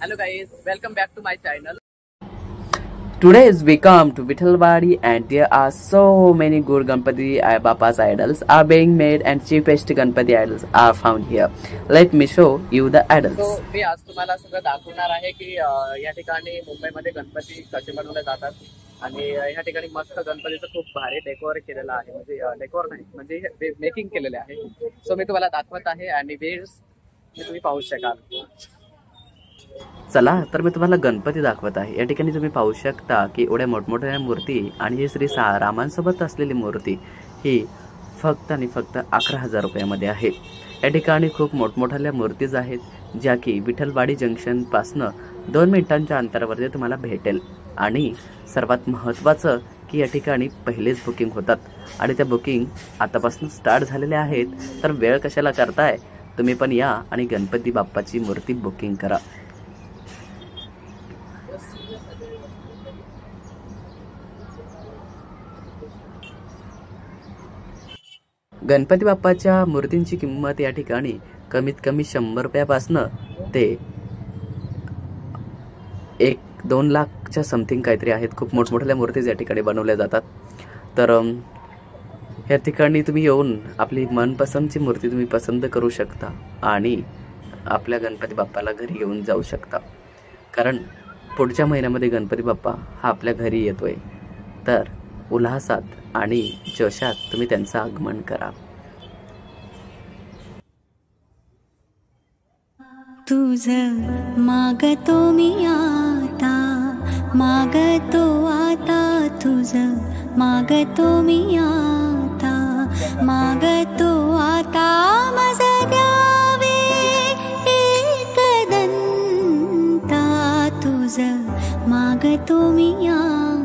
Hello guys, welcome back to my channel. Today we come to Vithalwadi and there are so many good Ganpati Bappa's idols are being made and cheapest Ganpati idols are found here. Let me show you the idols. So मी आज तुम्हाला सगळं दाखवणार आहे की या ठिकाणी मुंबईमध्ये गणपती कसे बनवले जातात आणि या ठिकाणी मस्त गणपतीचं खूप भारी डेकोर केलेलं आहे. म्हणजे डेकोर नाही म्हणजे मेकिंग केलेले आहे. सो मी तुम्हाला दाखवत आहे आणि वेळेस तुम्ही पाहू शकाल. चला तर मी तुम्हाला गणपती दाखवत आहे. या ठिकाणी तुम्ही पाहू शकता की एवढ्या मोठमोठ्या मूर्ती आणि ही श्री रामांसोबत असलेली मूर्ती ही फक्त आणि फक्त 11,000 रुपयामध्ये आहे. या ठिकाणी खूप मोठमोठ्या मूर्तीज आहेत ज्या की विठलवाडी जंक्शन पासनं 2 मिनिटांच्या अंतरावरती तुम्हाला भेटेल. आणि सर्वात महत्त्वाचं की या ठिकाणी पहिलेच बुकिंग होतात आणि त्या बुकिंग आतापासून स्टार्ट झालेल्या आहेत. तर वेळ कशाला करताय, तुम्ही पण या आणि गणपती बाप्पाची मूर्ती बुकिंग करा. गणपती बाप्पाच्या मूर्तींची किंमत या ठिकाणी कमीत कमी 100 रुपयापासनं ते 1-2 लाखच्या समथिंग काहीतरी आहेत. खूप मोठमोठ्या मूर्ती या ठिकाणी बनवल्या जातात. तर या ठिकाणी तुम्ही येऊन आपली मनपसंतची मूर्ती तुम्ही पसंत करू शकता आणि आपल्या गणपती बाप्पाला घरी घेऊन जाऊ शकता. कारण पुढच्या महिन्यामध्ये गणपती बाप्पा हा आपल्या घरी येतोय. तर उल्हासात आणि जोशात तुम्ही त्यांचं आगमन करा. तुझं मागतो मी आता, मागतो आता, तुझं मागतो मी आता, मागतो आता, माझं द्यावे एकदंता, तुझं मागतो मी आता.